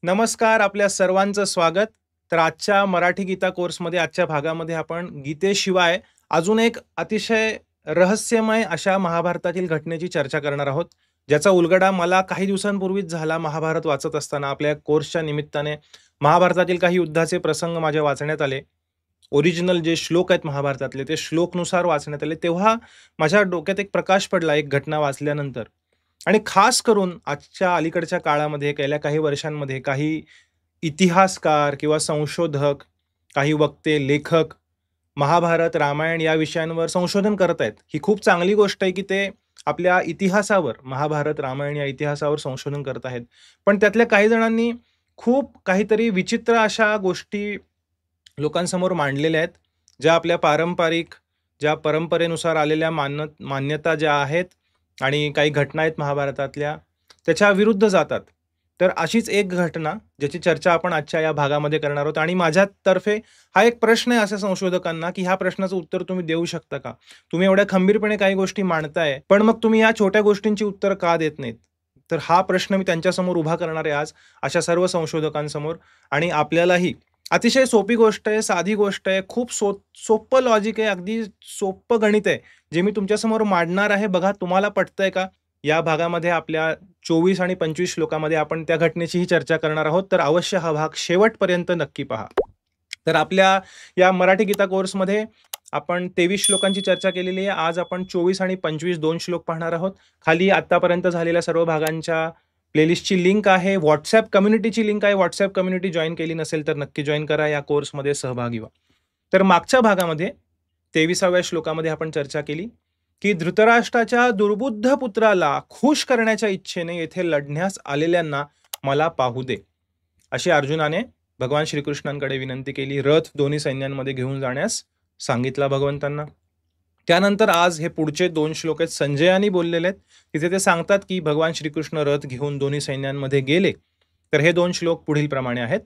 नमस्कार, आपल्या सर्वांचं स्वागत. तर आजच्या मराठी गीता कोर्समध्ये आजच्या भागामध्ये आपण गीतेशिवाय अजून एक अतिशय रहस्यमय अशा महाभारतातील घटनेची चर्चा करणार आहोत, ज्याचा उलगडा मला काही दिवसांपूर्वीच झाला. महाभारत वाचत असताना आपल्या कोर्सच्या निमित्ताने महाभारतातील काही युद्धाचे प्रसंग माझ्या वाचण्यात आले. ओरिजिनल जे श्लोक आहेत महाभारतातले, ते श्लोकनुसार वाचण्यात आले. तेव्हा माझ्या डोक्यात एक प्रकाश पडला एक घटना वाचल्यानंतर. आणि खास करून आजच्या अलीकडच्या काळामध्ये गेल्या काही वर्षांमध्ये काही इतिहासकार किंवा संशोधक, काही वक्ते, लेखक महाभारत, रामायण या विषयांवर संशोधन करत आहेत. ही खूप चांगली गोष्ट आहे, की ते आपल्या इतिहासावर, महाभारत, रामायण या इतिहासावर संशोधन करत आहेत. पण त्यातल्या काही जणांनी खूप काहीतरी विचित्र अशा गोष्टी लोकांसमोर मांडलेल्या आहेत, ज्या आपल्या पारंपरिक, ज्या परंपरेनुसार आलेल्या मान्यता ज्या आहेत आणि काही घटना आहेत महाभारतातल्या, त्याच्या विरुद्ध जातात. तर अशीच एक घटना, ज्याची चर्चा आपण आजच्या या भागामध्ये करणार आहोत आणि माझ्यातर्फे हा एक प्रश्न आहे अशा संशोधकांना, की ह्या प्रश्नाचं उत्तर तुम्ही देऊ शकता का? तुम्ही एवढ्या खंबीरपणे काही गोष्टी मांडताय, पण मग तुम्ही या छोट्या गोष्टींची उत्तरं का देत नाहीत? तर हा प्रश्न मी त्यांच्यासमोर उभा करणार आहे आज, अशा सर्व संशोधकांसमोर. आणि आपल्यालाही अतिशय सोपी गोष्ट आहे, साधी गोष्ट आहे, खूप सोप्पं लॉजिक आहे, अगदी सोप्पं गणित आहे, जे मी तुमच्यासमोर मांडणार आहे. बघा तुम्हाला पटतंय का? या भागामध्ये आपल्या 24 आणि 25 श्लोकामध्ये आपण त्या घटनेचीही चर्चा करणार आहोत. तर अवश्य हा भाग शेवटपर्यंत नक्की पहा. तर आपल्या या मराठी गीता कोर्समध्ये आपण 23 श्लोकांची चर्चा केलेली आहे. आज आपण 24 आणि 25 2 श्लोक पाहणार आहोत. खाली आत्तापर्यंत झालेल्या सर्व भागांच्या प्लेलिस्टची लिंक आहे. WhatsApp कम्युनिटीची लिंक आहे. WhatsApp कम्युनिटी जॉइन केली नसेल तर नक्की जॉइन करा. या कोर्समध्ये सहभागी व्हा. तर मागच्या भागामध्ये 23व्या श्लोकामध्ये आपण चर्चा केली, की धृतराष्ट्राच्या दुर्बुद्ध पुत्राला खुश करण्याच्या इच्छेने येथे लढण्यास आलेल्यांना मला पाहू दे, अशी अर्जुनाने भगवान श्रीकृष्णांकडे विनंती केली. रथ दोन्ही सैन्यांमध्ये घेऊन जाण्यास सांगितला भगवंतांना. त्यानंतर आज हे पुढचे 2 श्लोक आहेत, संजयानी बोललेले आहेत. तिथे ते सांगतात, की भगवान श्रीकृष्ण रथ घेऊन दोन्ही सैन्यांमध्ये गेले. तर हे 2 श्लोक पुढील प्रमाणे आहेत.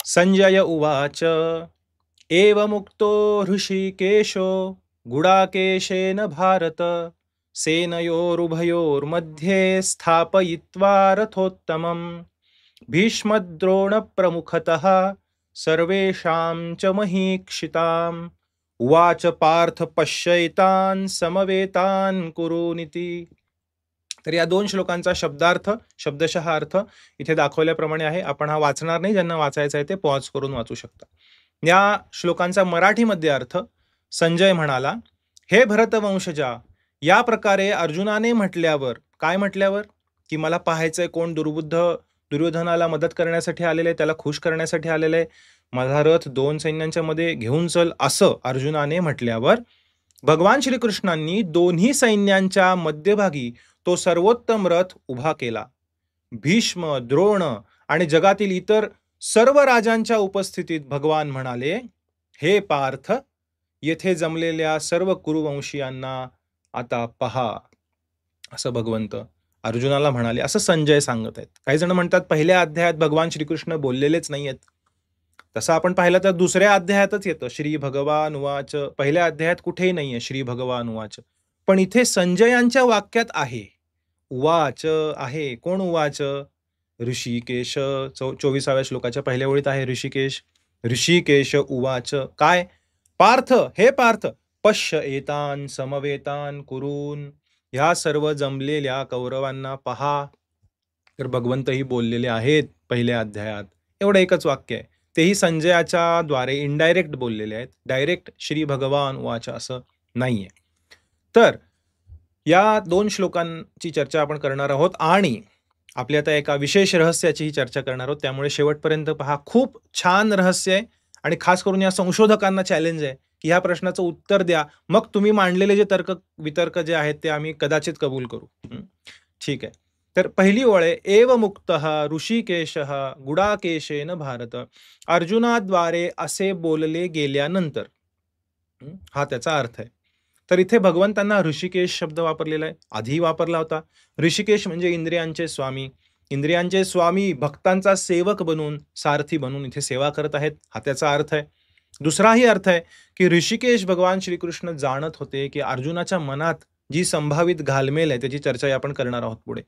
संजय उवाच एवमुक्तो ऋषिकेशो गुडाकेशेन भारत सेनयोरुभयोर्मध्ये स्थापयित्वा रथोत्तमम् भीष्मद्रोणप्रमुखतः सर्वेषां च महीक्षिताम् उवाच पार्थ पश्यैतान् समवेतान् कुरूनिती. तर या 2 श्लोकांचा शब्दार्थ, शब्दशः अर्थ इथे दाखवल्याप्रमाणे आहे. आपण हा वाचणार नाही, ज्यांना वाचायचा आहे ते पॉज करून वाचू शकता. या श्लोकांचा मराठीमध्ये अर्थ, संजय म्हणाला, हे भरतवंशजा, या प्रकारे अर्जुनाने म्हटल्यावर, काय म्हटल्यावर? की मला पाहायचंय कोण दुर्योधनाला मदत करण्यासाठी आलेलं आहे, त्याला खुश करण्यासाठी आलेलं आहे. माझा रथ 2 सैन्यांच्या मध्ये घेऊन चल, असं अर्जुनाने म्हटल्यावर भगवान श्रीकृष्णांनी दोन्ही सैन्यांच्या मध्यभागी तो सर्वोत्तम रथ उभा केला. भीष्म, द्रोण आणि जगातील इतर सर्व राजांच्या उपस्थितीत भगवान म्हणाले, हे पार्थ, येथे जमलेल्या सर्व कुरुवंशीयांना आता पहा. असं भगवंत अर्जुनाला म्हणाले, असं संजय सांगत आहेत. काही जण म्हणतात पहिल्या अध्यायात भगवान श्रीकृष्ण बोललेलेच नाहीयेत. तसं आपण पाहिलं तर दुसऱ्या अध्यायातच येतं, श्री भगवान उवाच. पहिल्या अध्यायात कुठेही नाहीये श्री भगवान उवाच. पण इथे संजयांच्या वाक्यात आहे. उवाच आहे. कोण उवाच? ऋषिकेश. 24व्या श्लोकाच्या पहिल्या ओळीत आहे ऋषिकेश. ऋषिकेश उवाच. काय? पार्थ, हे पार्थ, पश्य एतान समवेतान कुरून, ह्या सर्व जमलेल्या कौरवांना पहा. तर भगवंतही बोललेले आहेत पहिल्या अध्यायात. एवढं एकच वाक्य आहे. तेही संजयाच्या द्वारे इनडायरेक्ट बोललेले आहेत. डायरेक्ट श्री भगवान उवाच असं नाहीये. तर या 2 श्लोकांची चर्चा आपण करणार आहोत आणि आपल्या आता एका विशेष रहस्याचीही चर्चा करणार आहोत. त्यामुळे शेवटपर्यंत पहा. खूप छान रहस्य आहे आणि खास करून या संशोधकांना चॅलेंज आहे, की ह्या प्रश्नाचं उत्तर द्या. मग तुम्ही मांडलेले जे वितर्क जे आहेत ते आम्ही कदाचित कबूल करू. ठीक आहे. तर पहिली ओळ आहे, एव मुक्तः ऋषिकेशः गुडाकेशेन भारत. अर्जुनाद्वारे असे बोलले गेल्यानंतर, हा त्याचा अर्थ आहे. तर इथे भगवंतांना ऋषिकेश शब्द वापरलेला आहे. आधी वापरला होता. ऋषिकेश म्हणजे इंद्रियांचे स्वामी. इंद्रियांचे स्वामी भक्तांचा सेवक बनून, सारथी बनून इथे सेवा करत आहेत, हा त्याचा अर्थ आहे. दुसराही अर्थ आहे, की ऋषिकेश भगवान श्रीकृष्ण जाणत होते, की अर्जुनाच्या मनात जी संभावित घालमेल आहे त्याची चर्चा आपण करणार आहोत पुढे.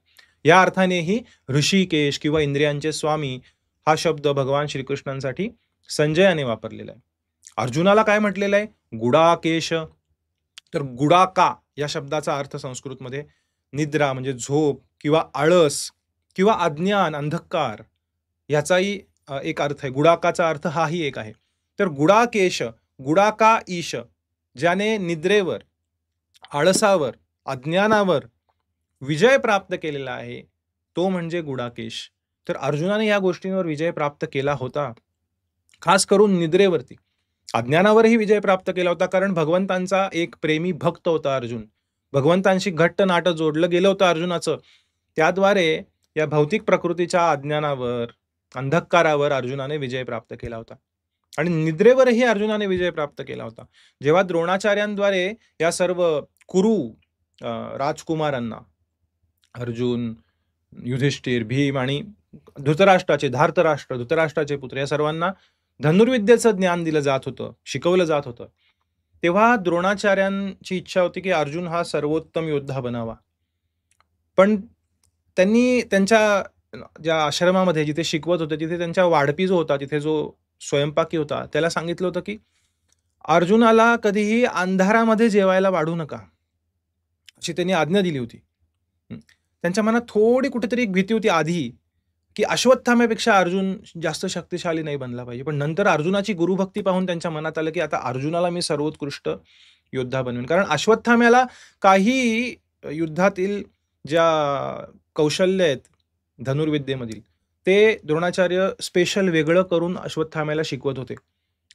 या अर्थानेही ऋषिकेश किंवा इंद्रियांचे स्वामी हा शब्द भगवान श्रीकृष्णांसाठी संजयाने वापरलेला आहे. अर्जुनाला काय म्हटलेलं आहे? गुडाकेश. तर गुडाका या शब्दाचा अर्थ संस्कृतमध्ये निद्रा म्हणजे झोप किंवा आळस किंवा अज्ञान, अंधकार याचाही एक अर्थ आहे. गुडाकाचा अर्थ हाही एक आहे. तर गुडाकेश, गुडाका ईश, ज्याने निद्रेवर, आळसावर, अज्ञानावर विजय प्राप्त केलेला आहे, तो म्हणजे गुडाकेश. तर अर्जुनाने या गोष्टींवर विजय प्राप्त केला होता. खास करून निद्रेवरती. अज्ञानावरही विजय प्राप्त केला होता, कारण भगवंतांचा एक प्रेमी भक्त होता अर्जुन. भगवंतांशी घट्ट नातं जोडलं गेलं होतं अर्जुनाचं. त्याद्वारे या भौतिक प्रकृतीच्या अज्ञानावर, अंधकारावर अर्जुनाने विजय प्राप्त केला होता. आणि निद्रेवरही अर्जुनाने विजय प्राप्त केला होता. जेव्हा द्रोणाचार्यांद्वारे या सर्व कुरु राजकुमारांना, अर्जुन, युधिष्ठिर, भीम आणि धृतराष्ट्राचे पुत्र या सर्वांना धनुर्विद्येचं ज्ञान दिलं जात होतं, शिकवलं जात होतं. तेव्हा द्रोणाचार्यांची इच्छा होती की अर्जुन हा सर्वोत्तम योद्धा बनावा. पण त्यांनी त्यांच्या ज्या आश्रमामध्ये जिथे शिकवत होते, तिथे त्यांच्या वाढपी जो होता, तिथे जो स्वयंपाकी होता, त्याला सांगितलं होतं की अर्जुनाला कधीही अंधारामध्ये जेवायला वाढू नका, अशी त्यांनी आज्ञा दिली होती. त्यांच्या मनात थोडी कुठेतरी एक भीती होती आधी, की अश्वत्थाम्यापेक्षा अर्जुन जास्त शक्तिशाली नाही बनला पाहिजे. पण नंतर अर्जुनाची गुरुभक्ती पाहून त्यांच्या मनात आलं, की आता अर्जुनाला मी सर्वोत्कृष्ट योद्धा बनवेन. कारण अश्वत्थाम्याला काही युद्धातील ज्या कौशल्य आहेत धनुर्विद्येमधील, ते द्रोणाचार्य स्पेशल वेगळं करून अश्वत्थाम्याला शिकवत होते.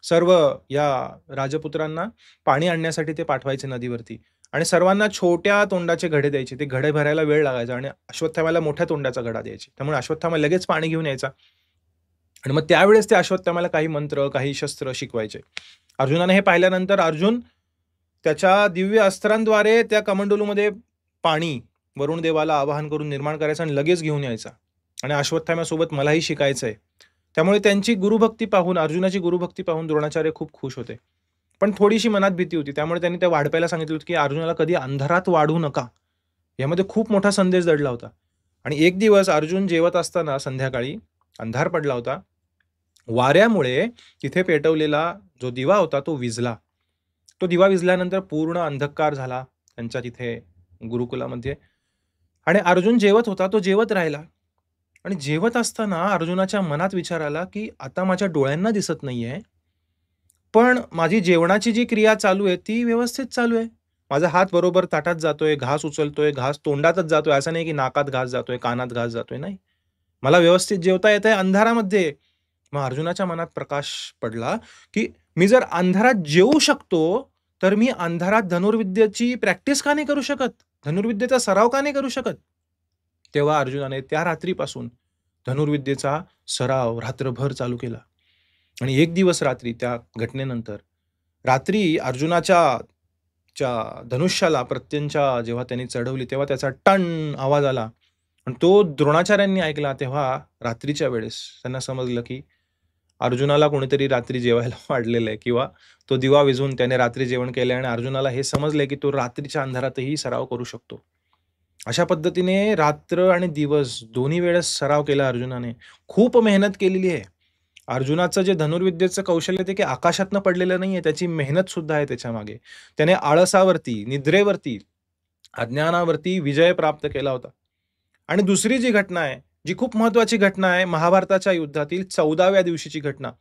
सर्व या राजपुत्रांना पाणी आणण्यासाठी ते पाठवायचे नदीवरती आणि सर्वांना छोट्या तोंडाचे घडे द्यायचे. ते घडे भरायला वेळ लागायचा आणि अश्वत्थाम्याला मोठ्या तोंडाचा घडा द्यायचे. त्यामुळे अश्वत्थामा लगेच पाणी घेऊन यायचा आणि मग त्यावेळेस ते अश्वत्थाम्याला काही मंत्र, काही शस्त्र शिकवायचे. अर्जुनाने हे पाहिल्यानंतर अर्जुन त्याच्या दिव्य अस्त्रांद्वारे त्या कमंडलूमध्ये पाणी वरुण देवाला आवाहन करून निर्माण करायचं आणि लगेच घेऊन यायचा आणि अश्वत्थाम्यासोबत मलाही शिकायचंय. त्यामुळे त्यांची गुरुभक्ती पाहून, अर्जुनाची गुरुभक्ती पाहून द्रोणाचार्य खूप खुश होते. पण थोडीशी मनात भीती होती. त्यामुळे त्यांनी त्या वाढप्याला सांगितलं होतं, की अर्जुनाला कधी अंधारात वाढू नका. यामध्ये खूप मोठा संदेश दडला होता. आणि एक दिवस अर्जुन जेवत असताना संध्याकाळी अंधार पडला होता. वाऱ्यामुळे तिथे पेटवलेला जो दिवा होता तो विझला. तो दिवा विझल्यानंतर पूर्ण अंधकार झाला त्यांच्या तिथे गुरुकुलामध्ये आणि अर्जुन जेवत होता, तो जेवत राहिला. आणि जेवत असताना अर्जुनाच्या मनात विचार आला, की आता माझ्या डोळ्यांना दिसत नाहीये, पण माझी जेवणाची जी क्रिया चालू आहे, ती व्यवस्थित चालू आहे. माझा हात बरोबर ताटात जातोय, घास उचलतोय, घास तोंडातच जातोय. असं नाही की नाकात घास जातोय, कानात घास जातोय, नाही. मला व्यवस्थित जेवता येतंय अंधारामध्ये. मग अर्जुनाच्या मनात प्रकाश पडला, की मी जर अंधारात जेवू शकतो, तर मी अंधारात धनुर्विद्येची प्रॅक्टिस का नाही करू शकत? धनुर्विद्येचा सराव का नाही करू शकत? तेव्हा अर्जुनाने त्या रात्रीपासून धनुर्विद्येचा सराव रात्रभर चालू केला. आणि एक दिवस रात्री त्या घटनेनंतर रात्री अर्जुनाच्या धनुष्याला प्रत्यंचा जेव्हा त्यांनी चढवली, तेव्हा त्याचा टन आवाज आला आणि तो द्रोणाचार्यांनी ऐकला. तेव्हा रात्रीच्या वेळेस त्यांना समजलं, की अर्जुनाला कोणीतरी रात्री जेवायला वाढलेलं आहे किंवा तो दिवा विझून त्याने रात्री जेवण केलंय आणि अर्जुनाला हे समजलंय, की तो रात्रीच्या अंधारातही सराव करू शकतो. अशा पद्धतीने रात्र आणि दिवस दोन्ही वेळेस सराव केला अर्जुनाने. खूप मेहनत केलेली आहे. अर्जुनाचं जे धनुर्विद्येचं कौशल्य ते काही आकाशातनं पडलेलं नाहीये. त्याची मेहनत सुद्धा आहे त्याच्यामागे. त्याने आळसावरती, निद्रेवरती, अज्ञानावरती विजय प्राप्त केला होता. आणि दुसरी जी घटना आहे, जी खूप महत्त्वाची घटना आहे, महाभारताच्या युद्धातील 14व्या दिवशीची घटना.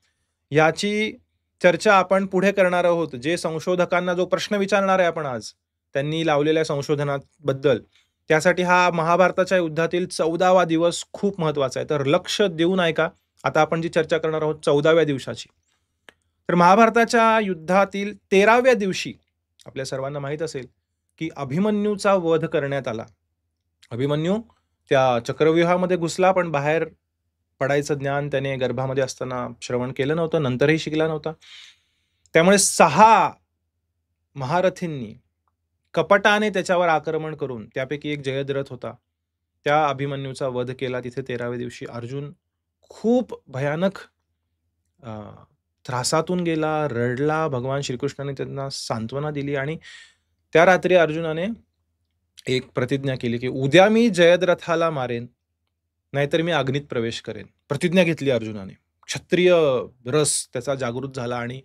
याची चर्चा आपण पुढे करणार आहोत. जे संशोधकांना जो प्रश्न विचारणार आहे आपण आज, त्यांनी लावलेल्या संशोधनाबद्दल, त्यासाठी हा महाभारताच्या युद्धातील 14वा दिवस खूप महत्त्वाचा आहे. तर लक्ष देऊन ऐका. आता आपण जी चर्चा करणार आहोत 14व्या दिवसाची. तर महाभारताच्या युद्धातील 13व्या दिवशी आपल्या सर्वांना माहीत असेल, की अभिमन्यूचा वध करण्यात आला. अभिमन्यू त्या चक्रव्यूहामध्ये घुसला, पण बाहेर पडायचं ज्ञान त्याने गर्भामध्ये असताना श्रवण केलं नव्हतं, नंतरही शिकला नव्हता. त्यामुळे 6 महारथींनी कपटाने त्याच्यावर आक्रमण करून, त्यापैकी एक जयद्रथ होता, त्या अभिमन्यूचा वध केला तिथे 13व्या दिवशी. अर्जुन खूप भयानक त्रासातून गेला, रडला. भगवान श्रीकृष्णाने त्यांना सांत्वना दिली आणि त्या रात्री अर्जुनाने एक प्रतिज्ञा केली, की उद्या मी जयद्रथाला मारेन, नाहीतर मी अग्नीत प्रवेश करेन. प्रतिज्ञा घेतली अर्जुनाने. क्षत्रिय रस त्याचा जागृत झाला आणि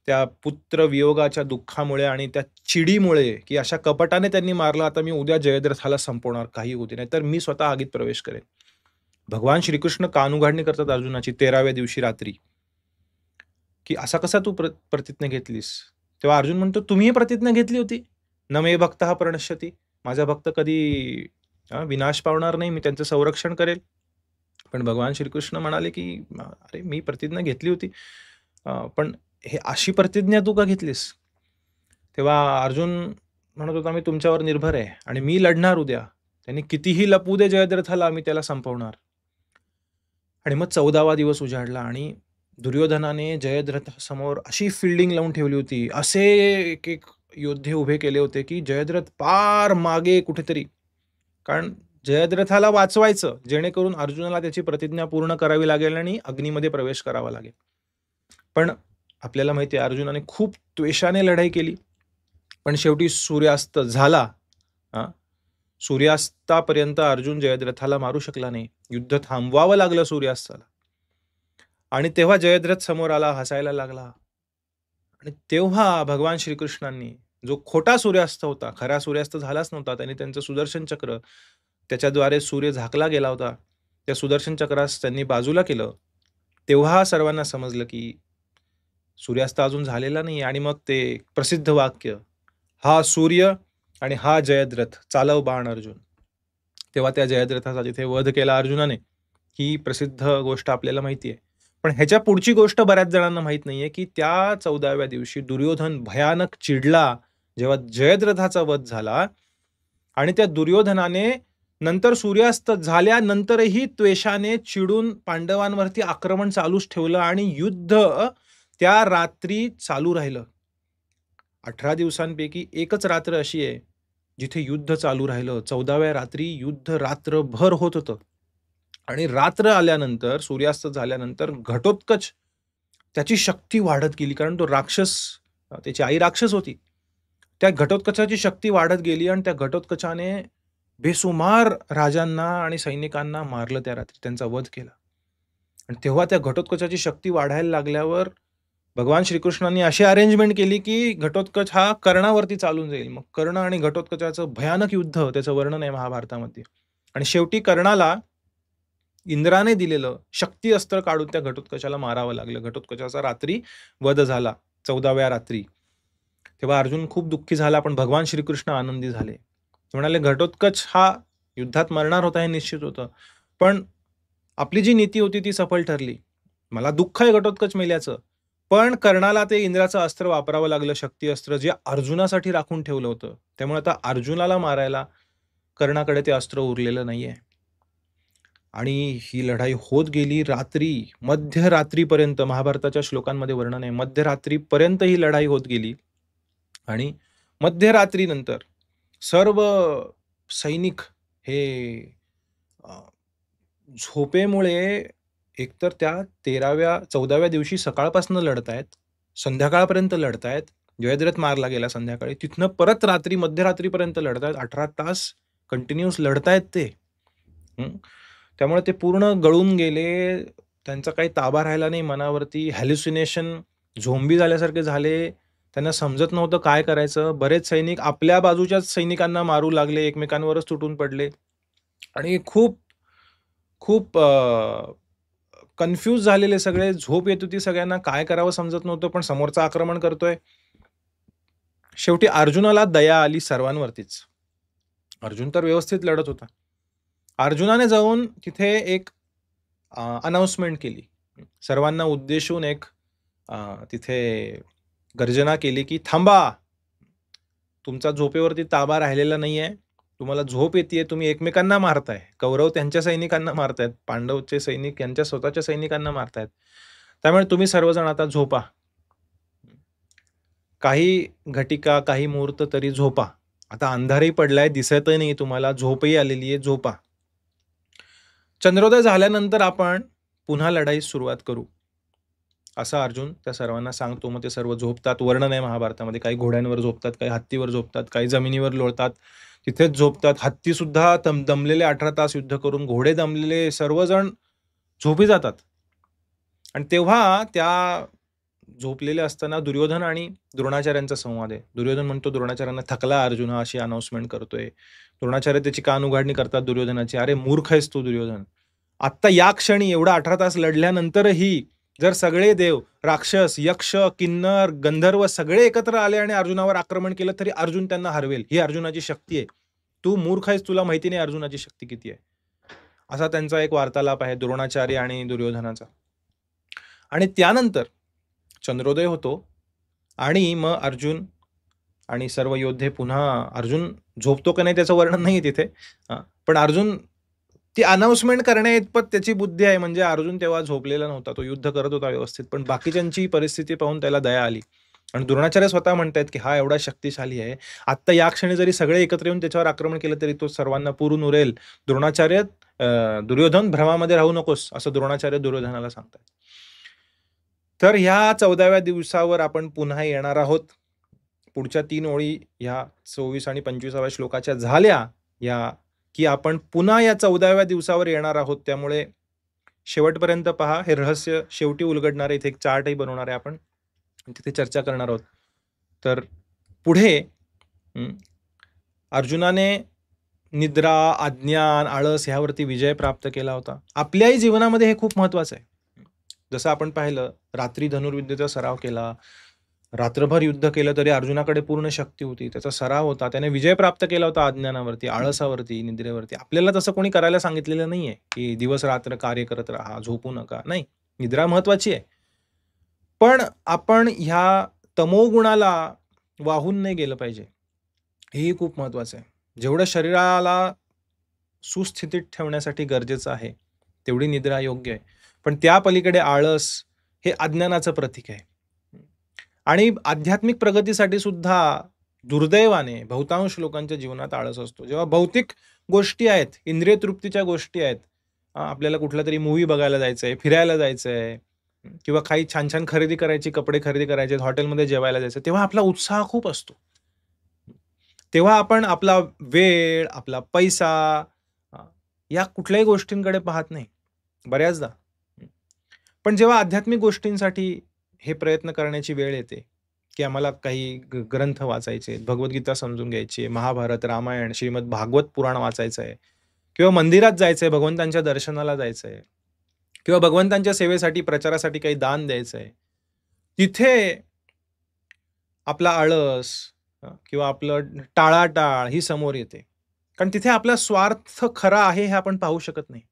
त्या पुत्रवियोगाच्या दुःखामुळे आणि त्या चिडीमुळे, की अशा कपटाने त्यांनी मारलं, आता मी उद्या जयद्रथाला संपवणार काही होऊ दे, नाहीतर मी स्वतः आगीत प्रवेश करेन. भगवान श्रीकृष्ण कानउघाडणी करतात अर्जुनाची 13व्या दिवशी रात्री, की असा कसा तू प्रतिज्ञा घेतलीस? तेव्हा अर्जुन म्हणतो, तुम्हीही प्रतिज्ञा घेतली होती. न मे भक्तः प्रणश्यती. माझा भक्त कधी विनाश पावणार नाही, मी त्यांचं संरक्षण करेल. पण भगवान श्रीकृष्ण म्हणाले, की अरे मी प्रतिज्ञा घेतली होती. पण हे अशी प्रतिज्ञा तू का घेतलीस? तेव्हा अर्जुन म्हणत होता, मी तुमच्यावर निर्भर आहे आणि मी लढणार उद्या. त्यांनी कितीही लपवू दे जयद्रथाला, मी त्याला संपवणार. आणि मग 14वा दिवस उजाडला आणि दुर्योधनाने जयद्रथासमोर अशी फिल्डिंग लावून ठेवली होती. असे एक-एक योद्धे उभे केले होते, की जयद्रथ पार मागे कुठेतरी. कारण जयद्रथाला वाचवायचं, जेणेकरून अर्जुनाला त्याची प्रतिज्ञा पूर्ण करावी लागेल आणि अग्नीमध्ये प्रवेश करावा लागेल. पण आपल्याला माहिती आहे अर्जुनाने खूप त्वेषाने लढाई केली. पण शेवटी सूर्यास्त झाला. सूर्यास्तापर्यंत अर्जुन जयद्रथाला मारू शकला नाही. युद्ध थांबवावं लागलं सूर्यास्ताला. आणि तेव्हा जयद्रथ समोर आला, हसायला लागला. आणि तेव्हा भगवान श्रीकृष्णांनी जो खोटा सूर्यास्त होता, खरा सूर्यास्त झालाच नव्हता. त्यांनी त्यांचं सुदर्शन चक्र, त्याच्याद्वारे सूर्य झाकला गेला होता. त्या सुदर्शन चक्रास त्यांनी बाजूला केलं. तेव्हा सर्वांना समजलं, की सूर्यास्त अजून झालेला नाही. आणि मग ते प्रसिद्ध वाक्य, हा सूर्य आणि हा जयद्रथ, चालव बाण अर्जुन. तेव्हा त्या जयद्रथाचा तिथे वध केला अर्जुनाने. ही प्रसिद्ध गोष्ट आपल्याला माहिती आहे. पण ह्याच्या पुढची गोष्ट बऱ्याच जणांना माहित नाहीये, की त्या 14व्या दिवशी दुर्योधन भयानक चिडला, जेव्हा जयद्रथाचा वध झाला. आणि त्या दुर्योधनाने नंतर सूर्यास्त झाल्यानंतरही त्वेषाने चिडून पांडवांवरती आक्रमण चालूच ठेवलं आणि युद्ध त्या रात्री चालू राहिलं. 18 दिवसांपैकी एकच रात्र अशी आहे, जिथे युद्ध चालू राहिलं. 14व्या रात्री युद्ध रात्रभर होत होतं. आणि रात्र आल्यानंतर, सूर्यास्त झाल्यानंतर घटोत्कच त्याची शक्ती वाढत गेली. कारण तो राक्षस, त्याची आई राक्षस होती. त्या घटोत्कचाची शक्ती वाढत गेली आणि त्या घटोत्कचाने बेसुमार राजांना आणि सैनिकांना मारलं त्या रात्री, त्यांचा वध केला. आणि तेव्हा त्या घटोत्कचाची शक्ती वाढायला लागल्यावर भगवान श्रीकृष्णांनी अशी अरेंजमेंट केली, की घटोत्कच हा कर्णावरती चालून जाईल. मग कर्ण आणि घटोत्कचाचं भयानक युद्ध, त्याचं वर्णन आहे महाभारतामध्ये. आणि शेवटी कर्णाला इंद्राने दिलेलं शक्ती अस्त्र काढून त्या घटोत्कचाला मारावं लागलं. घटोत्कचाचा रात्री वध झाला, 14व्या रात्री. तेव्हा अर्जुन खूप दुःखी झाला, पण भगवान श्रीकृष्ण आनंदी झाले. म्हणाले, घटोत्कच हा युद्धात मरणार होता हे निश्चित होतं, पण आपली जी नीती होती ती सफल ठरली. मला दुःख आहे घटोत्कच मेल्याचं, पण कर्णाला ते इंद्राचं अस्त्र वापरावं लागलं, शक्ती अस्त्र, जे अर्जुनासाठी राखून ठेवलं होतं. त्यामुळे आता अर्जुनाला मारायला कर्णाकडे ते अस्त्र उरलेलं नाहीये. आणि ही लढाई होत गेली. रात्री, मध्यरात्रीपर्यंत, महाभारताच्या श्लोकांमध्ये वर्णन आहे, मध्यरात्रीपर्यंत ही लढाई होत गेली. आणि मध्यरात्रीनंतर सर्व सैनिक हे झोपेमुळे एकतर त्या 14व्या दिवशी सकाळपासून लढतायत, संध्याकाळपर्यंत लढतायत. जयद्रथ मारला गेला संध्याकाळी. तिथनं परत रात्री, मध्यरात्रीपर्यंत लढतायत. 18 तास कंटिन्यूअस लढतायत ते. त्यामुळे ते पूर्ण गळून गेले. त्यांचा काही ताबा राहिला नाही मनावरती. हॅल्युसिनेशन, झोंबी झाल्यासारखे झाले. त्यांना समजत नव्हतं काय करायचं. बरेच सैनिक आपल्या बाजूच्याच सैनिकांना मारू लागले, एकमेकांवरच तुटून पडले. आणि खूप खूप कन्फ्यूज झालेले सगळे. झोप येत होती सगळ्यांना, काय करावं समजत नव्हतं, पण समोरचा आक्रमण करतोय. शेवटी अर्जुनाला दया आली सर्वांवरतीच. अर्जुन तर व्यवस्थित लढत होता. अर्जुनाने जाऊन तिथे एक अनाउन्समेंट केली. सर्वांना उद्देशून एक तिथे गर्जना केली, की थांबा, तुमचा झोपेवरती ताबा राहिलेला नाहीये. तुम्हाला झोप येतेय, तुम्ही एकमेकांना मारताय. कौरव त्यांच्या सैनिकांना मारतायत, पांडवचे सैनिक यांच्या स्वतःच्या सैनिकांना मारतायत. त्यामुळे तुम्ही सर्वजण आता झोपा. काही घटिका, काही मुहूर्त तरी झोपा. आता अंधारही पडलाय, दिसतही नाही तुम्हाला, झोपही आलेली आहे, झोपा. चंद्रोदय झाल्यानंतर आपण पुन्हा लढाईस सुरुवात करू, असा अर्जुन त्या सर्वांना सांगतो. मग ते सर्व झोपतात. वर्णन आहे महाभारतामध्ये. काही घोड्यांवर झोपतात, काही हत्तीवर झोपतात, काही जमिनीवर लोळतात. तिथेच झोपतात. हत्ती सुद्धा दमलेले 18 तास युद्ध करून, घोडे दमलेले सर्वजण झोपी जातात. आणि तेव्हा त्या झोपलेले असताना दुर्योधन आणि द्रोणाचार्यांचा संवाद आहे. दुर्योधन म्हणतो द्रोणाचार्यांना, "थकला अर्जुन हा," अशी अनाउन्समेंट करतोय. द्रोणाचार्य त्याची कान उघाडणी करतात दुर्योधनाची. "अरे मूर्ख आहेस तू दुर्योधन. आत्ता या क्षणी एवढा 18 तास लढल्यानंतरही जर सगळे देव, राक्षस, यक्ष, किन्नर, गंधर्व सगळे एकत्र आले आणि अर्जुनावर आक्रमण केलं तरी अर्जुन त्यांना हरवेल. ही अर्जुनाची शक्ती आहे. तू मूर्ख आहेस, तुला माहिती नाही अर्जुनाची शक्ती किती आहे." असा त्यांचा एक वार्तालाप आहे द्रोणाचार्य आणि दुर्योधनाचा. आणि त्यानंतर चंद्रोदय होतो आणि मग अर्जुन आणि सर्व योद्धे पुन्हा, अर्जुन झोपतो का नाही त्याचं वर्णन नाही तिथे. पण अर्जुन ती अनाउन्समेंट करण्याइतपत त्याची बुद्धी आहे. म्हणजे अर्जुन तेव्हा झोपलेला नव्हता. तो युद्ध करत होता व्यवस्थित. पण बाकीच्यांची परिस्थिती पाहून त्याला दया आली. आणि द्रोणाचार्य स्वतः म्हणतायत, की हा एवढा शक्तिशाली आहे. आत्ता या क्षणी जरी सगळे एकत्र येऊन त्याच्यावर आक्रमण केलं तरी तो सर्वांना पुरून उरेल. द्रोणाचार्य, दुर्योधन भ्रमामध्ये राहू नकोस, असं द्रोणाचार्य दुर्योधनाला सांगतात. तर ह्या 14व्या दिवसावर आपण पुन्हा येणार आहोत. पुढच्या 3 ओळी ह्या 24 आणि 25व्या श्लोकाच्या झाल्या या, की आपण पुन्हा या 14व्या दिवसावर येणार आहोत. त्यामुळे शेवटपर्यंत पहा. हे रहस्य शेवटी उलगडणार आहे. इथे एक चार्टही बनवणार आहे आपण. तिथे चर्चा करणार आहोत. तर पुढे अर्जुनाने निद्रा, अज्ञान, आळस ह्यावरती विजय प्राप्त केला होता. आपल्याही जीवनामध्ये हे खूप महत्वाचं आहे. जसं आपण पाहिलं, रात्री धनुर्विद्येचा सराव केला, रात्रभर युद्ध केलं तरी अर्जुनाकडे पूर्ण शक्ती होती. त्याचा सराव होता. त्याने विजय प्राप्त केला होता अज्ञानावरती, आळसावरती, निद्रेवरती. आपल्याला तसं कोणी करायला सांगितलेलं नाहीये, की दिवस-रात्र कार्य करत राहा, झोपू नका. नाही, निद्रा महत्वाची आहे. पण आपण ह्या तमोगुणाला वाहून नाही गेलं पाहिजे. हेही खूप महत्वाचं आहे. जेवढं शरीराला सुस्थितीत ठेवण्यासाठी गरजेचं आहे, तेवढी निद्रा योग्य आहे. पण त्या पलीकडे आळस हे अज्ञानाचं प्रतीक आहे. आणि आध्यात्मिक प्रगतीसाठी सुद्धा दुर्दैवाने बहुतांश लोकांच्या जीवनात आळस असतो. जेव्हा भौतिक गोष्टी आहेत, इंद्रिय तृप्तीच्या गोष्टी आहेत, आपल्याला कुठला तरी मूव्ही बघायला जायचंय, फिरायला जायचंय किंवा काही छान-छान खरेदी करायची, कपडे खरेदी करायचे, हॉटेलमध्ये जेवायला जायचं, तेव्हा आपला उत्साह खूप असतो. तेव्हा आपण आपला वेळ, आपला पैसा या कुठल्याही गोष्टींकडे पाहत नाही बऱ्याचदा. पण जेव्हा आध्यात्मिक गोष्टींसाठी हे प्रयत्न करण्याची वेळ येते, की आम्हाला काही ग्रंथ वाचायचे, भगवद्गीता समजून घ्यायची आहे, महाभारत, रामायण, श्रीमद भागवत पुराण वाचायचं आहे किंवा मंदिरात जायचंय, भगवंतांच्या दर्शनाला जायचंय किंवा भगवंतांच्या सेवेसाठी, प्रचारासाठी काही दान द्यायचंय. तिथे आपला आळस किंवा आपलं टाळाटाळ ही समोर येते. कारण तिथे आपला स्वार्थ खरा आहे हे आपण पाहू शकत नाही.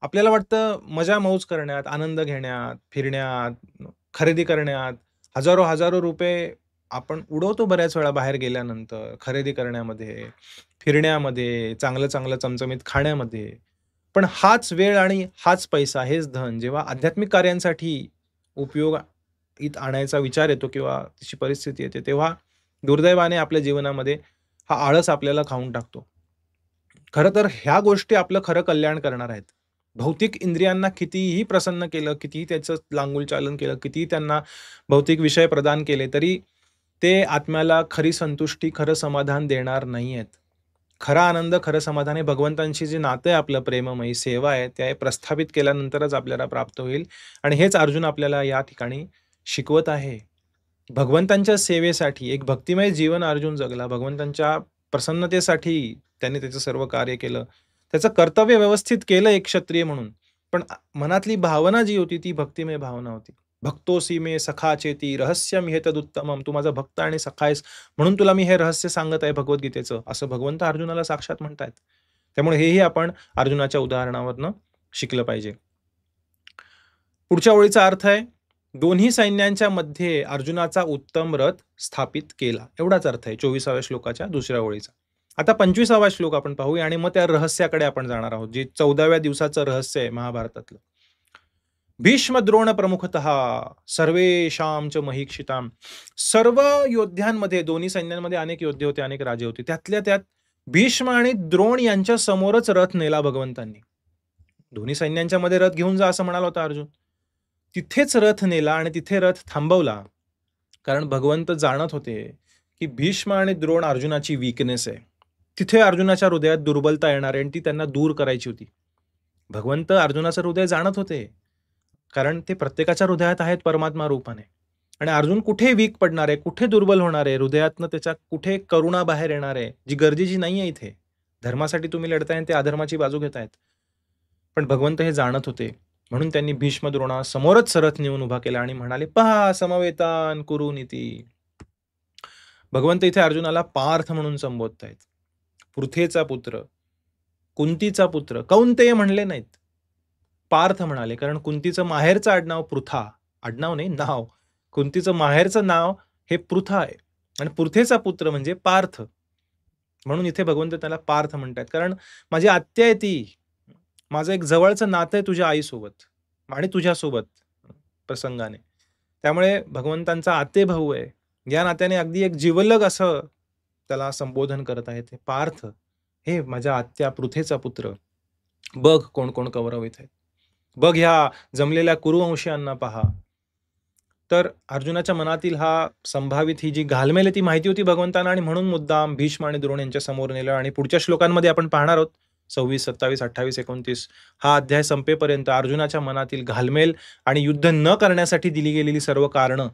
आपल्याला वाटतं मजा-मौज करण्यात, आनंद घेण्यात, फिरण्यात, खरेदी करण्यात हजारो-हजारो रुपये आपण उडवतो बऱ्याच वेळा बाहेर गेल्यानंतर, खरेदी करण्यामध्ये, फिरण्यामध्ये, चांगलं-चांगलं चमचमीत खाण्यामध्ये. पण हाच वेळ आणि हाच पैसा, हेच धन जेव्हा आध्यात्मिक कार्यांसाठी उपयोगात आणायचा विचार येतो किंवा तशी परिस्थिती येते, तेव्हा दुर्दैवाने आपल्या जीवनामध्ये हा आळस आपल्याला खाऊन टाकतो. खरं तर ह्या गोष्टी आपलं खरं कल्याण करणार आहेत. भौतिक इंद्रियांना कितीही प्रसन्न केलं, कितीही त्याचं लांगुलचालन केलं, कितीही त्यांना भौतिक विषय प्रदान केले, तरी ते आत्म्याला खरी संतुष्टी, खरं समाधान देणार नाहीयेत. खरा आनंद, खरं समाधान हे भगवंतांशी जे नातं आहे आपलं, प्रेममयी सेवा आहे, ते प्रस्थापित केल्यानंतरच आपल्याला प्राप्त होईल. आणि हेच अर्जुन आपल्याला या ठिकाणी शिकवत आहे. भगवंतांच्या सेवेसाठी एक भक्तिमय जीवन अर्जुन जगला. भगवंतांच्या प्रसन्नतेसाठी त्याने त्याचं सर्व कार्य केलं. त्याचं कर्तव्य व्यवस्थित केलं एक क्षत्रिय म्हणून. पण मनातली भावना जी होती ती भक्तिमय भावना होती. भक्तोसी मे सखा चेती रहस्यम ह्येतदुत्तमम्. तू माझा भक्त आणि सखा आहेस म्हणून तुला मी हे रहस्य सांगत आहे भगवद्गीतेचं, असं भगवंत अर्जुनाला साक्षात म्हणतायत. त्यामुळे हेही आपण अर्जुनाच्या उदाहरणावरनं शिकलं पाहिजे. पुढच्या ओळीचा अर्थ आहे, दोन्ही सैन्यांच्या मध्ये अर्जुनाचा उत्तम रथ स्थापित केला. एवढाच अर्थ आहे 24व्या श्लोकाच्या दुसऱ्या ओळीचा. आता 25वा श्लोक आपण पाहूया आणि मग त्या रहस्याकडे आपण जाणार आहोत, जे 14व्या दिवसाचं रहस्य आहे महाभारतातलं. भीष्म द्रोण प्रमुखतः सर्वेषां च महीक्षितां. सर्व योद्ध्यांमध्ये, दोन्ही सैन्यांमध्ये अनेक योद्धे होते, अनेक राजे होते. त्यातल्या त्यात भीष्म आणि द्रोण यांच्या समोरच रथ नेला भगवंतांनी. दोन्ही सैन्यांच्या मध्ये रथ घेऊन जा असं म्हणाला होता अर्जुन. तिथेच रथ नेला आणि तिथे रथ थांबवला. कारण भगवंत जाणत होते की भीष्म आणि द्रोण अर्जुनाची वीकनेस आहे. तिथे अर्जुनाच्या हृदयात दुर्बलता येणार आहे आणि ती त्यांना दूर करायची होती. भगवंत अर्जुनाचं हृदय जाणत होते. कारण ते प्रत्येकाच्या हृदयात आहेत परमात्मा रूपाने. आणि अर्जुन कुठे वीक पडणार आहे, कुठे दुर्बल होणार आहे, हृदयातनं त्याच्या कुठे करुणा बाहेर येणार आहे, जी गरजेची नाहीये इथे. धर्मासाठी तुम्ही लढताय आणि ते अधर्माची बाजू घेतायत. पण भगवंत हे जाणत होते. म्हणून त्यांनी भीष्म द्रोणा समोरच सरथ नेऊन उभा केला आणि म्हणाले, "पहा समवेतान कुरुनीती." भगवंत इथे अर्जुनाला पार्थ म्हणून संबोधतायत. पृथेचा पुत्र, कुंतीचा पुत्र, कौंतेय म्हणले नाहीत. पार्थ म्हणाले, कारण कुंतीचं माहेरचं आडनाव पृथा, आडनाव नाही नाव. कुंतीचं माहेरचं नाव हे पृथा आहे आणि पृथेचा पुत्र म्हणजे पार्थ. म्हणून इथे भगवंत त्याला पार्थ म्हणतात. कारण माझी आत्या आहे ती, माझं एक जवळचं नातं आहे तुझ्या आईसोबत आणि तुझ्यासोबत प्रसंगाने. त्यामुळे भगवंतांचा आते भाऊ आहे. या नात्याने अगदी एक जिवलग असं त्याला संबोधन करत आहेत. हे पार्थ, हे माझ्या आत्या पृथेचा पुत्र, बघ कोण कोण कौरव इथे आहेत. बघ ह्या जमलेल्या कुरुवंशीयांना पहा. तर अर्जुनाच्या मनातील हा संभावित ही जी घालमेल आहे ती माहिती होती भगवंतांना आणि म्हणून मुद्दाम भीष्म आणि द्रोण यांच्या समोर नेलं. आणि पुढच्या श्लोकांमध्ये आपण पाहणार आहोत 26, 27, 28, 29 हा अध्याय संपेपर्यंत अर्जुनाच्या मनातील घालमेल आणि युद्ध न करण्यासाठी दिली गेलेली सर्व कारणं,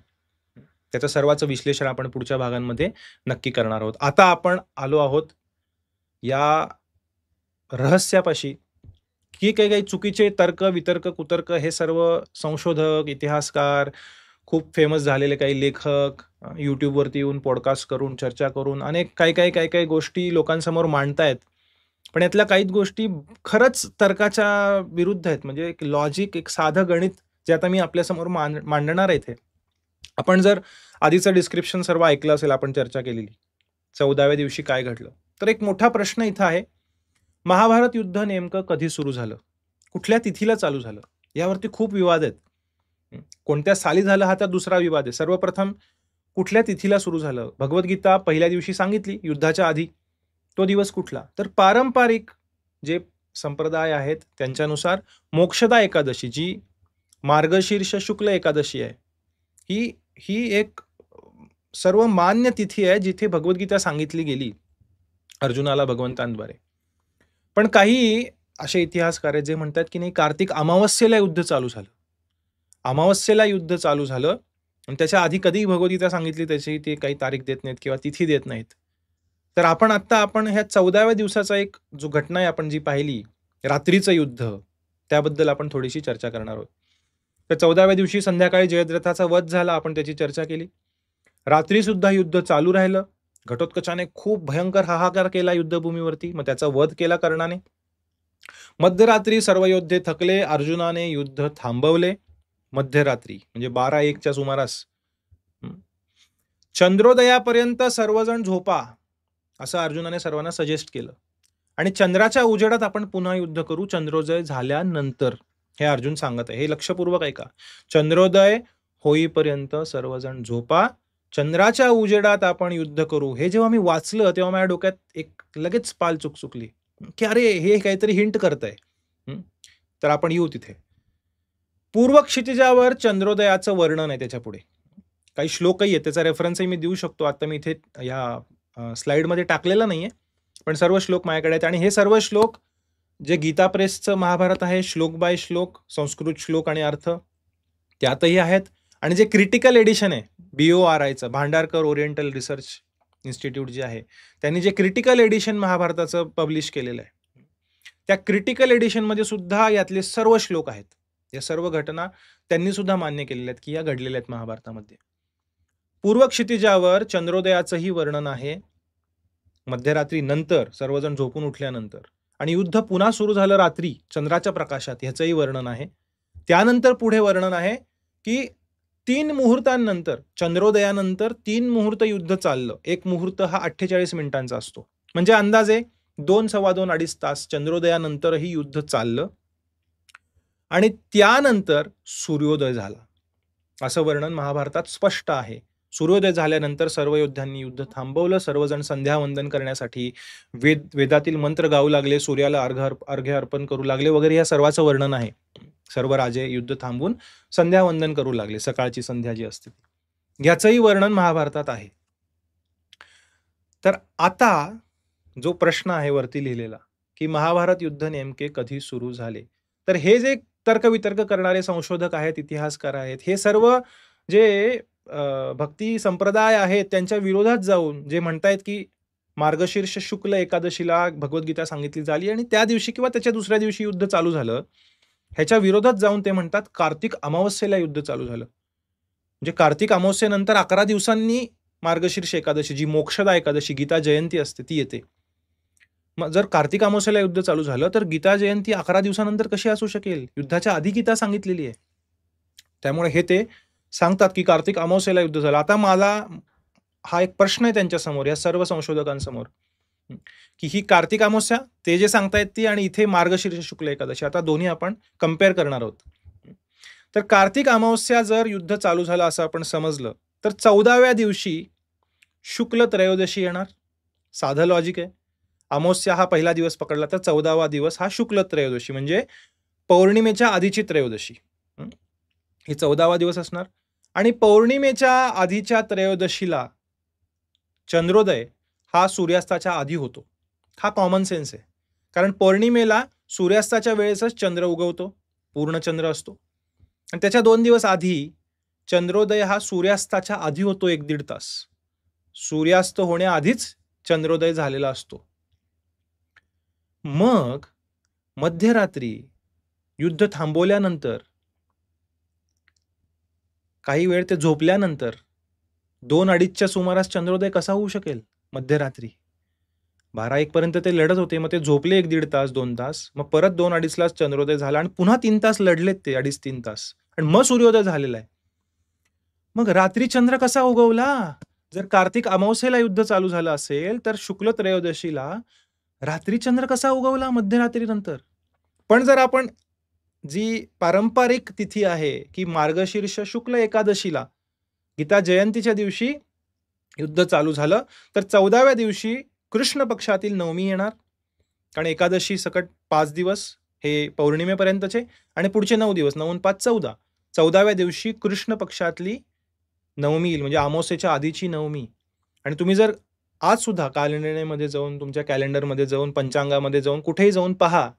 त्याचं सर्वाचं विश्लेषण आपण पुढच्या भागांमध्ये नक्की करणार आहोत. आता आपण आलो आहोत या रहस्यापाशी, की काही काही चुकीचे तर्क, वितर्क, कुतर्क हे सर्व संशोधक, इतिहासकार, खूप फेमस झालेले काही लेखक YouTubeवरती येऊन पॉडकास्ट करून, चर्चा करून अनेक काही गोष्टी लोकांसमोर मांडतायत. पण यातल्या काही गोष्टी खरंच तर्काच्या विरुद्ध आहेत. म्हणजे एक लॉजिक, एक साधं गणित जे आता मी आपल्यासमोर मांडणार आहे इथे. आपण जर आधीचं डिस्क्रिप्शन सर्व ऐकलं असेल, आपण चर्चा केलेली 14व्या दिवशी काय घडलं, तर एक मोठा प्रश्न इथं आहे, महाभारत युद्ध नेमकं कधी सुरू झालं, कुठल्या तिथीला चालू झालं, यावरती खूप विवाद आहेत. कोणत्या साली झालं हा तर दुसरा विवाद आहे. सर्वप्रथम कुठल्या तिथीला सुरू झालं. भगवद्गीता पहिल्या दिवशी सांगितली युद्धाच्या आधी, तो दिवस कुठला, तर पारंपरिक जे संप्रदाय आहेत त्यांच्यानुसार मोक्षदा एकादशी, जी मार्गशीर्ष शुक्ल एकादशी आहे, ही एक सर्व मान्य तिथी आहे जिथे भगवद्गीता सांगितली गेली अर्जुनाला भगवंतांद्वारे. पण काही असे इतिहासकार आहेत जे म्हणतात की नाही, कार्तिक अमावस्येला युद्ध चालू झालं. अमावस्येला युद्ध चालू झालं आणि त्याच्या आधी कधी भगवद्गीता सांगितली त्याची ते काही तारीख देत नाहीत किंवा तिथी देत नाहीत. तर आपण ह्या 14व्या दिवसाचा एक जो घटना आहे आपण जी पाहिली, रात्रीचं युद्ध, त्याबद्दल आपण थोडीशी चर्चा करणार आहोत. तर 14व्या दिवशी संध्याकाळी जयद्रथाचा वध झाला, आपण त्याची चर्चा केली. रात्री सुद्धा युद्ध चालू राहिलं. घटोत्कचाने खूप भयंकर हाहाकार केला युद्धभूमीवरती, मग त्याचा वध केला कर्णाने. मध्यरात्री सर्व योद्धे थकले, अर्जुनाने युद्ध थांबवले. मध्यरात्री म्हणजे 12-1च्या सुमारास. चंद्रोदयापर्यंत सर्वजण झोपा असं अर्जुनाने सर्वांना सजेस्ट केलं आणि चंद्राच्या उजेडात आपण पुन्हा युद्ध करू चंद्रोदय झाल्यानंतर, हे अर्जुन सांगत आहे. हे लक्षपूर्वक ऐका. चंद्रोदय होईपर्यंत सर्वजण झोपा, चंद्राच्या उजेडात आपण युद्ध करू. हे जेव्हा मी वाचलं तेव्हा माझ्या डोक्यात एक लगेच पाल चुकचुकली की अरे हे काहीतरी हिंट करतंय. तर आपण येऊ तिथे. पूर्व क्षितिजावर चंद्रोदयाचं वर्णन आहे. त्याच्या पुढे काही श्लोकही आहेत, त्याचा रेफरन्सही मी देऊ शकतो. आता मी इथे या स्लाइडमध्ये टाकलेला नाहीये, पण सर्व श्लोक माझ्याकडे आहेत. आणि हे सर्व श्लोक जे गीता प्रेसचं महाभारत आहे, श्लोक बाय श्लोक, संस्कृत श्लोक आणि अर्थ त्यातही आहेत. आणि जे क्रिटिकल एडिशन आहे BORIचं, भांडारकर ओरिएंटल रिसर्च इन्स्टिट्यूट जे आहे, त्यांनी जे क्रिटिकल एडिशन महाभारताचं पब्लिश केलेलं आहे, त्या क्रिटिकल एडिशनमध्ये सुद्धा यातले सर्व श्लोक आहेत. या सर्व घटना त्यांनी सुद्धा मान्य केलेल्या आहेत की या घडलेल्या आहेत महाभारतामध्ये. पूर्व क्षितिजावर चंद्रोदयाचंही वर्णन आहे मध्यरात्री नंतर, सर्वजण झोपून उठल्यानंतर. आणि युद्ध पुन्हा सुरू झालं रात्री चंद्राच्या प्रकाशात, ह्याचंही वर्णन आहे. त्यानंतर पुढे वर्णन आहे की 3 मुहूर्तांनंतर, चंद्रोदयानंतर 3 मुहूर्त युद्ध चाललं. एक मुहूर्त हा 48 मिनिटांचा असतो, म्हणजे अंदाजे 2, सव्वा 2, 2.5 तास चंद्रोदयानंतरही युद्ध चाललं. आणि त्यानंतर सूर्योदय झाला, असं वर्णन महाभारतात स्पष्ट आहे. सूर्योदय झाल्यानंतर सर्व योद्ध्यांनी युद्ध थांबवलं. सर्वजण संध्यावंदन करण्यासाठी वेदातील मंत्र गाऊ लागले, सूर्याला अर्घ्य अर्पण करू लागले वगैरे, या सर्वाचं वर्णन आहे. सर्व राजे युद्ध थांबून संध्यावंदन करू लागले, सकाळची संध्या जी असते याचंही वर्णन महाभारतात आहे. तर आता जो प्रश्न आहे वरती लिहिलेला, की महाभारत युद्ध नेमके कधी सुरू झाले? तर हे जे तर्कवितर्क करणारे संशोधक आहेत, इतिहासकार आहेत, हे सर्व जे भक्ती संप्रदाय आहेत, त्यांच्या विरोधात जाऊन जे म्हणतायत, की मार्गशीर्ष शुक्ल एकादशीला भगवद्गीता सांगितली झाली आणि त्या दिवशी किंवा त्याच्या दुसऱ्या दिवशी युद्ध चालू झालं. ह्याच्या विरोधात जाऊन ते म्हणतात, कार्तिक अमावास्येला युद्ध चालू झालं. म्हणजे कार्तिक अमावास्येनंतर 11 दिवसांनी मार्गशीर्ष एकादशी, जी मोक्षदा एकादशी, गीता जयंती असते, ती येते. मग जर कार्तिक अमावास्येला युद्ध चालू झालं, तर गीता जयंती 11 दिवसानंतर कशी असू शकेल? युद्धाच्या आधी गीता सांगितलेली आहे. त्यामुळे हे ते सांगतात, की कार्तिक अमावास्येला युद्ध झालं. आता मला हा एक प्रश्न आहे त्यांच्यासमोर, या सर्व संशोधकांसमोर, की ही कार्तिक अमावस्या ते जे सांगतायत ती आणि इथे मार्गशीर्ष शुक्ल एकादशी, आता दोन्ही आपण कंपेअर करणार आहोत. तर कार्तिक अमावस्या जर युद्ध चालू झालं असं आपण समजलं, तर 14व्या दिवशी शुक्ल त्रयोदशी येणार. साधं लॉजिक आहे. अमावस्या हा पहिला दिवस पकडला तर 14वा दिवस हा शुक्ल त्रयोदशी, म्हणजे पौर्णिमेच्या आधीची त्रयोदशी. ही 14वा दिवस असणार आणि पौर्णिमेच्या आधीच्या त्रयोदशीला चंद्रोदय हा सूर्यास्ताच्या आधी होतो. हा कॉमन सेन्स आहे. कारण पौर्णिमेला सूर्यास्ताच्या वेळेसच चंद्र उगवतो, पूर्ण चंद्र असतो आणि त्याच्या 2 दिवस आधी चंद्रोदय हा सूर्यास्ताच्या आधी होतो 1-1.5 तास. सूर्यास्त होण्याआधीच चंद्रोदय झालेला असतो. मग मध्यरात्री युद्ध थांबवल्यानंतर काही वेळ ते झोपल्यानंतर 2-2:30च्या सुमारास चंद्रोदय कसा होऊ शकेल मध्यरात्री? 12-1 पर्यंत ते लढत होते. मग ते झोपले 1-1.5 तास, 2 तास. मग परत 2-2:30लाच चंद्रोदय झाला आणि पुन्हा 3 तास लढलेत ते, 2.5-3 तास आणि मग सूर्योदय झालेला आहे. मग रात्री चंद्र कसा उगवला? जर कार्तिक अमावास्येला युद्ध चालू झालं असेल, तर शुक्ल त्रयोदशीला रात्री चंद्र कसा उगवला मध्यरात्रीनंतर? पण जर आपण जी पारंपरिक तिथी आहे, की मार्गशीर्ष शुक्ल एकादशीला गीता जयंतीच्या दिवशी युद्ध चालू झालं, तर 14व्या दिवशी कृष्ण पक्षातील नवमी येणार. कारण एकादशी सकट 5 दिवस हे पौर्णिमेपर्यंतचे आणि पुढचे 9 दिवस, 9 आणि 5 14. 14व्या दिवशी कृष्ण पक्षातली नवमी येईल, म्हणजे अमावास्येच्या आधीची नवमी. आणि तुम्ही जर आज सुद्धा कॅलेंडरमध्ये जाऊन, तुमच्या कॅलेंडरमध्ये जाऊन, पंचांगामध्ये जाऊन, कुठेही जाऊन पहा,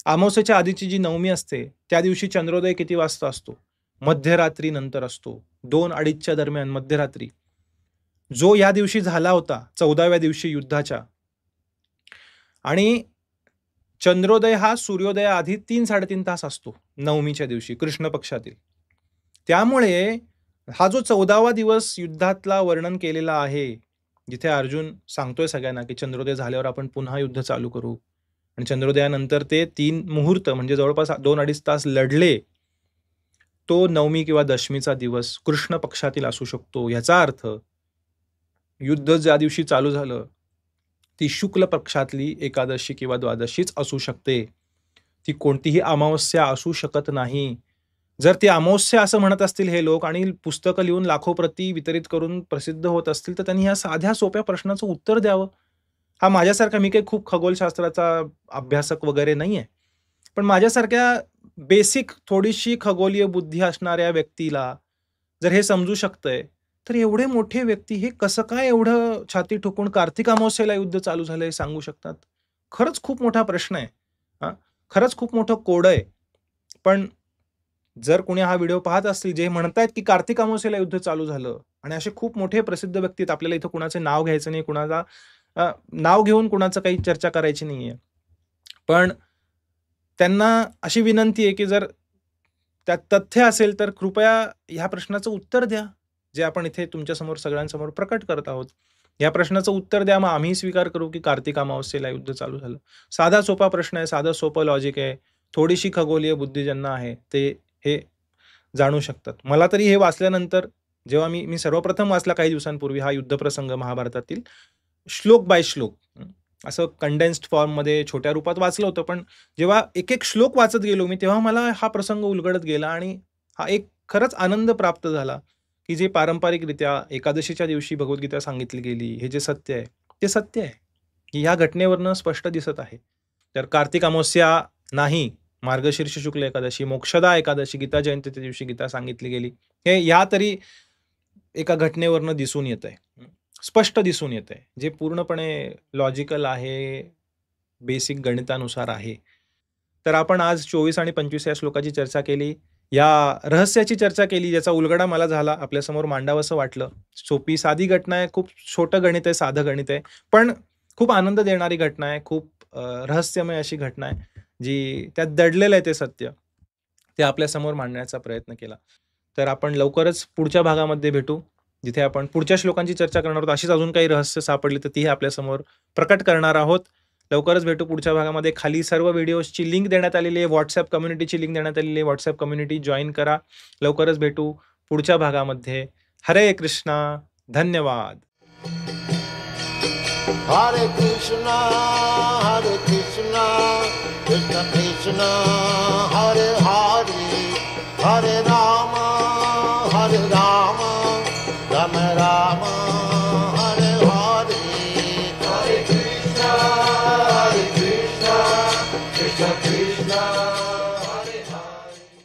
अमावास्येच्या आधीची जी नवमी असते, त्या दिवशी चंद्रोदय किती वाजता असतो? मध्यरात्री नंतर असतो. 2-2:30च्या दरम्यान मध्यरात्री. जो या दिवशी झाला होता 14व्या दिवशी युद्धाच्या. आणि चंद्रोदय हा सूर्योदयाआधी 3-3.5 तास असतो नवमीच्या दिवशी कृष्ण पक्षातील. त्यामुळे हा जो 14वा दिवस युद्धातला वर्णन केलेला आहे, जिथे अर्जुन सांगतोय सगळ्यांना, की चंद्रोदय झाल्यावर आपण पुन्हा युद्ध चालू करू आणि चंद्रोदयानंतर ते 3 मुहूर्त म्हणजे जवळपास 2-2.5 तास लढले, तो नवमी किंवा दशमीचा दिवस कृष्ण पक्षातील असू शकतो. याचा अर्थ युद्ध ज्या दिवशी चालू झालं, ती शुक्ल पक्षातली एकादशी किंवा द्वादशीच असू शकते. ती कोणतीही अमावस्या असू शकत नाही. जर ती अमावस्या असं म्हणत असतील हे लोक आणि पुस्तकं लिहून लाखो प्रती वितरित करून प्रसिद्ध होत असतील, तर त्यांनी ह्या साध्या सोप्या प्रश्नाचं उत्तर द्यावं. हा माझ्यासारखा, मी काही खूप खगोलशास्त्राचा अभ्यासक वगैरे नाहीये. पण माझ्यासारख्या बेसिक थोडीशी खगोलीय बुद्धी असणाऱ्या व्यक्तीला जर हे समजू शकतंय, तर एवढे मोठे व्यक्ती हे कसं काय एवढं छाती ठोकून कार्तिक अमावस्येला युद्ध चालू झालंय सांगू शकतात? खरंच खूप मोठा प्रश्न आहे. हां, खरंच खूप मोठं कोडं आहे. पण जर कोणी हा व्हिडिओ पाहत असतील, जे म्हणतायत की कार्तिक अमावस्येला युद्ध चालू झालं आणि असे खूप मोठे प्रसिद्ध व्यक्ती आहेत, आपल्याला इथं कुणाचे नाव घ्यायचं नाही, कुणाला नाव घेऊन कुणाचं काही चर्चा करायची नाहीये. पण त्यांना अशी विनंती आहे, की जर त्यात तथ्य असेल, तर कृपया ह्या प्रश्नाचं उत्तर द्या, जे आपण इथे तुमच्यासमोर सगळ्यांसमोर प्रकट करत आहोत. या प्रश्नाचं उत्तर द्या, मग आम्ही स्वीकार करू, की कार्तिक अमावस्येला युद्ध चालू झालं. साधा सोपा प्रश्न आहे, साधं सोपं लॉजिक आहे. थोडीशी खगोलीय बुद्धी ज्यांना आहे, ते हे जाणू शकतात. मला तरी हे वाचल्यानंतर, जेव्हा मी सर्वप्रथम वाचला काही दिवसांपूर्वी हा युद्धप्रसंग महाभारतातील, श्लोक बाय श्लोक, असं कंडेन्स्ड फॉर्ममध्ये छोट्या रूपात वाचलं होतं. पण जेव्हा एक-एक श्लोक वाचत गेलो मी, तेव्हा मला हा प्रसंग उलगडत गेला आणि हा एक खरंच आनंद प्राप्त झाला, की जे पारंपरिकरित्या एकादशीच्या दिवशी भगवद्गीता सांगितली गेली, हे जे सत्य आहे, ते सत्य आहे. ह्या घटनेवरनं स्पष्ट दिसत आहे. तर कार्तिक अमावस्या नाही, मार्गशीर्ष शुक्ल एकादशी, मोक्षदा एकादशी, गीता जयंतीच्या दिवशी गीता सांगितली गेली, हे या तरी एका घटनेवरनं दिसून येतंय. स्पष्ट दिसून येतंय, जे पूर्णपणे लॉजिकल आहे, बेसिक गणितानुसार आहे. तर आपण आज 24 आणि 25 या श्लोकाची चर्चा केली. या रहस्याची चर्चा केली, ज्याचा उलगडा मला झाला, आपल्यासमोर मांडावसं वाटलं. सोपी साधी घटना आहे, खूप छोटं गणित आहे, साधं गणित आहे. पण खूप आनंद देणारी घटना आहे, खूप रहस्यमय अशी घटना आहे, जी त्यात दडलेलं आहे ते सत्य. ते आपल्यासमोर मांडण्याचा प्रयत्न केला. तर आपण लवकरच पुढच्या भागामध्ये भेटू, जिथे आपण पुढच्या श्लोकांची चर्चा करणार आहोत. अशीच अजून काही रहस्य सापडली तर तीही आपल्यासमोर प्रकट करणार आहोत. लवकरच भेटू पुढच्या भागामध्ये. खाली सर्व व्हिडिओजची लिंक देण्यात आलेली आहे. WhatsApp कम्युनिटीची लिंक देण्यात आलेली आहे. WhatsApp कम्युनिटी जॉइन करा. लवकरच भेटू पुढच्या भागामध्ये. हरे कृष्णा. धन्यवाद. Hare Krishna, Krishna Krishna, Hare Hare, Hare Rama, Rama Rama, Hare Hare. Hare Krishna, Krishna Krishna.